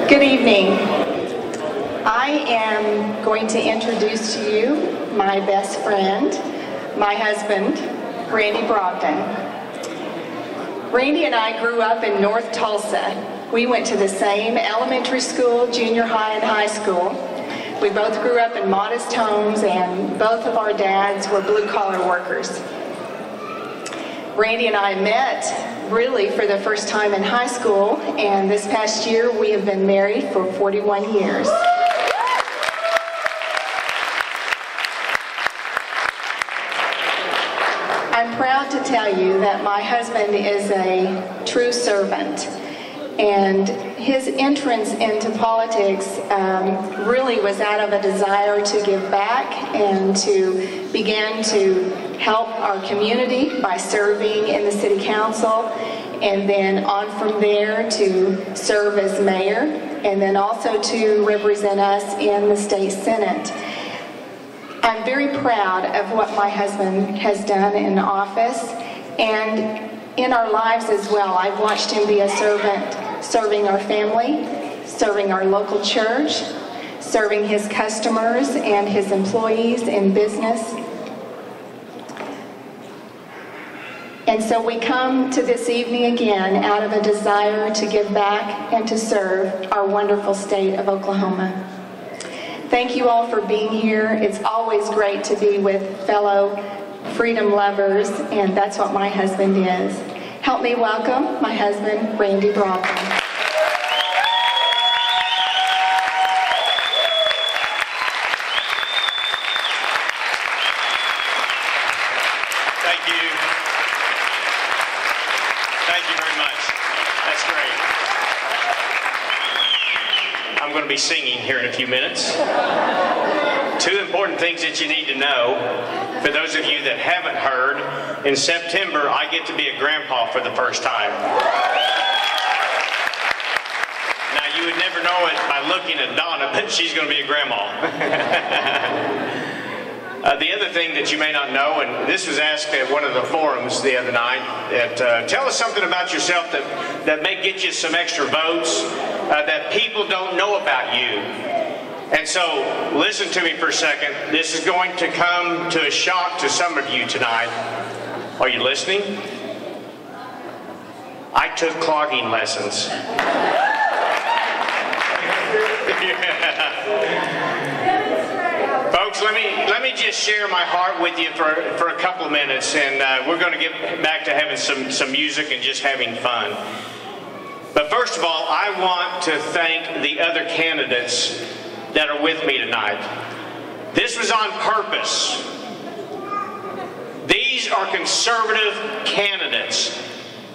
Good evening. I am going to introduce to you my best friend, my husband, Randy Brogdon. Randy and I grew up in North Tulsa. We went to the same elementary school, junior high, and high school. We both grew up in modest homes, and both of our dads were blue-collar workers. Randy and I met really for the first time in high school, and this past year we have been married for 41 years. I'm proud to tell you that my husband is a true servant, and his entrance into politics really was out of a desire to give back and to begin to help our community by serving in the city council, and then on from there to serve as mayor, and then also to represent us in the state senate. I'm very proud of what my husband has done in office and in our lives as well. I've watched him be a servant, serving our family, serving our local church, serving his customers and his employees in business. And so we come to this evening again out of a desire to give back and to serve our wonderful state of Oklahoma. Thank you all for being here. It's always great to be with fellow freedom lovers, and that's what my husband is. Help me welcome my husband, Randy Brogdon. Thank you. Thank you very much. That's great. I'm going to be singing here in a few minutes. Two important things that you need to know. For those of you that haven't heard, in September I get to be a grandpa for the first time. Now you would never know it by looking at Donna, but she's going to be a grandma. The other thing that you may not know, and this was asked at one of the forums the other night, that tell us something about yourself that may get you some extra votes that people don't know about you. And so, listen to me for a second. This is going to come to a shock to some of you tonight. Are you listening? I took clogging lessons. Folks, let me just share my heart with you for a couple of minutes, and we're going to get back to having some music and just having fun. But first of all, I want to thank the other candidates that are with me tonight. This was on purpose. These are conservative candidates.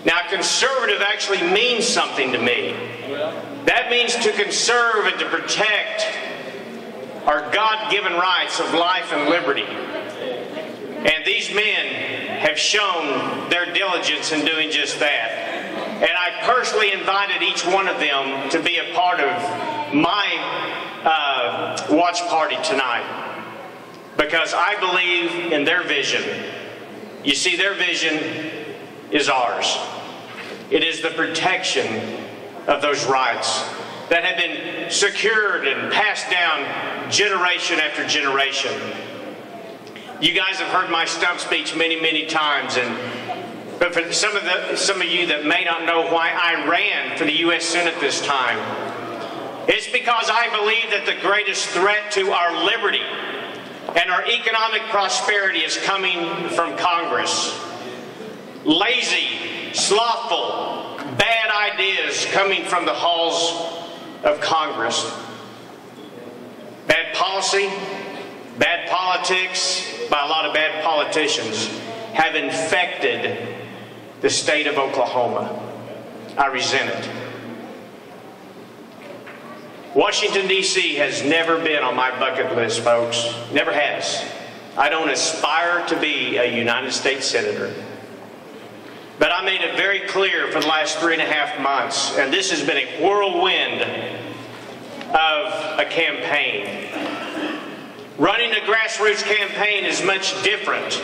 Now, conservative actually means something to me. That means to conserve and to protect our God-given rights of life and liberty. And these men have shown their diligence in doing just that. And I personally invited each one of them to be a part of my watch party tonight, because I believe in their vision. You see, their vision is ours. It is the protection of those rights that have been secured and passed down generation after generation. You guys have heard my stump speech many, many times, but for some of you that may not know why I ran for the U.S. Senate this time, it's because I believe that the greatest threat to our liberty and our economic prosperity is coming from Congress. Lazy, slothful, bad ideas coming from the halls of Congress. Bad policy, bad politics by a lot of bad politicians have infected the state of Oklahoma. I resent it. Washington, D.C. has never been on my bucket list, folks. Never has. I don't aspire to be a United States Senator. But I made it very clear for the last 3.5 months, and this has been a whirlwind of a campaign. Running a grassroots campaign is much different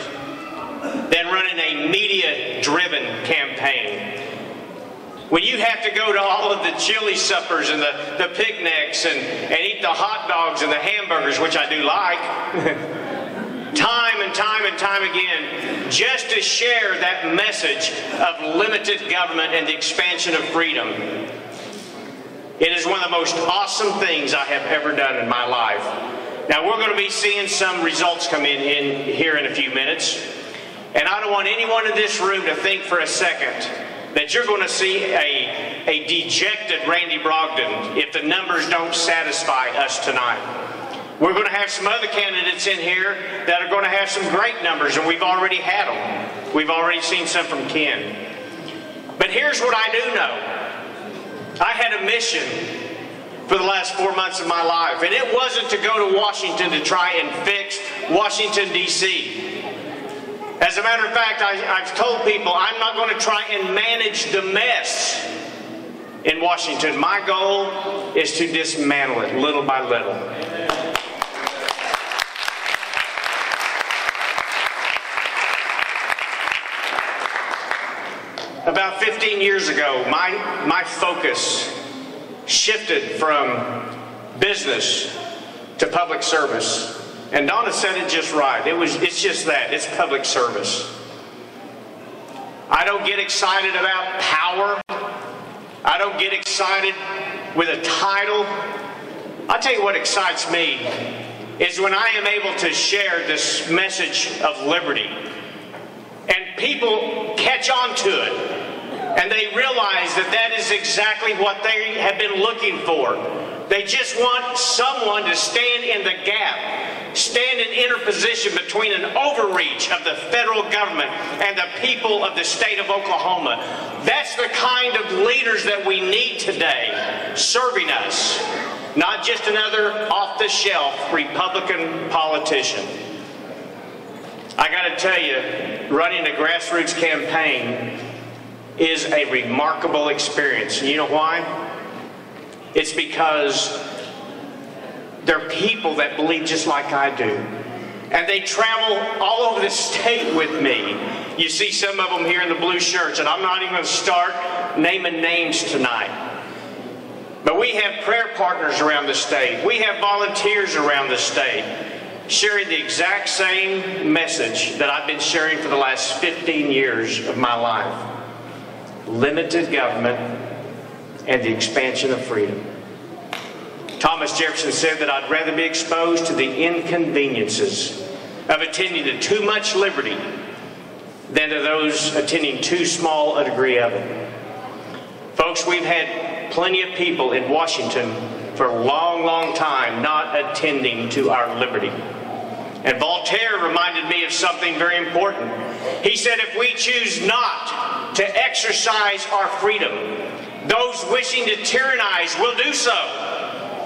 than running a media-driven campaign. when you have to go to all of the chili suppers and the picnics and eat the hot dogs and the hamburgers, which I do like, time and time and time again, just to share that message of limited government and the expansion of freedom. It is one of the most awesome things I have ever done in my life. Now, we're going to be seeing some results come in here in a few minutes. And I don't want anyone in this room to think for a second that you're going to see a dejected Randy Brogdon if the numbers don't satisfy us tonight. We're going to have some other candidates in here that are going to have some great numbers, and we've already had them. We've already seen some from Ken. But here's what I do know. I had a mission for the last 4 months of my life, and it wasn't to go to Washington to try and fix Washington, D.C. As a matter of fact, I've told people I'm not going to try and manage the mess in Washington. My goal is to dismantle it little by little. About 15 years ago, my focus shifted from business to public service. And Donna said it just right. It's just that. It's public service. I don't get excited about power. I don't get excited with a title. I'll tell you what excites me is when I am able to share this message of liberty. And people catch on to it. And they realize that that is exactly what they have been looking for. They just want someone to stand in the gap, stand in interposition between an overreach of the federal government and the people of the state of Oklahoma. That's the kind of leaders that we need today, serving us, not just another off-the-shelf Republican politician. I got to tell you, running a grassroots campaign is a remarkable experience. And you know why? It's because they're people that believe just like I do. And they travel all over the state with me. You see some of them here in the blue shirts, and I'm not even going to start naming names tonight. But we have prayer partners around the state. We have volunteers around the state sharing the exact same message that I've been sharing for the last 15 years of my life. Limited government and the expansion of freedom. Thomas Jefferson said that I'd rather be exposed to the inconveniences of attending to too much liberty than to those attending too small a degree of it. Folks, we've had plenty of people in Washington for a long, long time not attending to our liberty. And Voltaire reminded me of something very important. He said, if we choose not to exercise our freedom, those wishing to tyrannize will do so,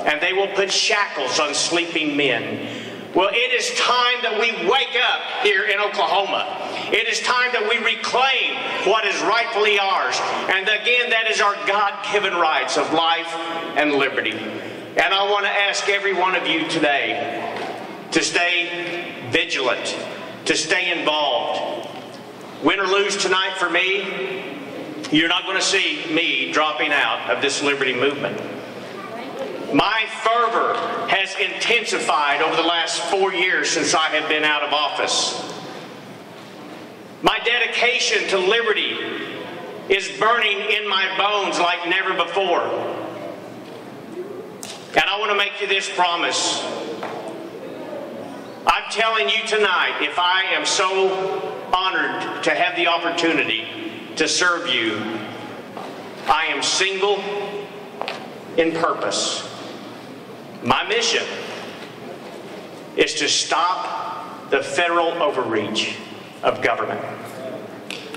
and they will put shackles on sleeping men. Well, it is time that we wake up here in Oklahoma. It is time that we reclaim what is rightfully ours. And again, that is our God-given rights of life and liberty. And I want to ask every one of you today to stay vigilant, to stay involved. Win or lose tonight for me, you're not going to see me dropping out of this liberty movement. My fervor has intensified over the last 4 years since I have been out of office. My dedication to liberty is burning in my bones like never before. And I want to make you this promise. I'm telling you tonight, if I am so honored to have the opportunity to serve you, I am single in purpose. My mission is to stop the federal overreach of government,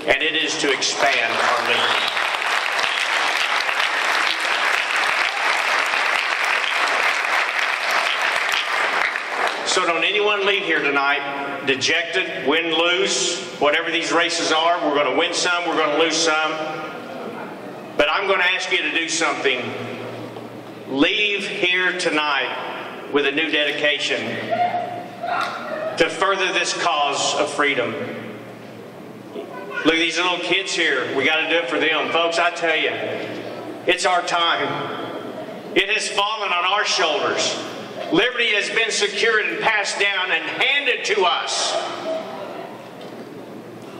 and it is to expand our liberty. So don't anyone leave here tonight dejected, win, lose, whatever these races are. We're going to win some, we're going to lose some. But I'm going to ask you to do something. Leave here tonight with a new dedication to further this cause of freedom. Look at these little kids here. We got to do it for them. Folks, I tell you, it's our time. It has fallen on our shoulders. Liberty has been secured and passed down and handed to us.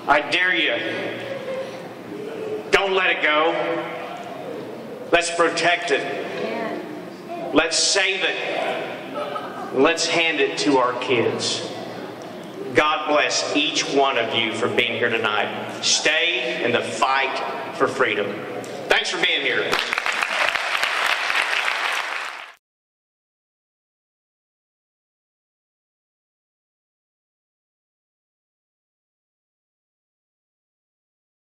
I dare you. Don't let it go. Let's protect it. Let's save it. Let's hand it to our kids. God bless each one of you for being here tonight. Stay in the fight for freedom. Thanks for being here.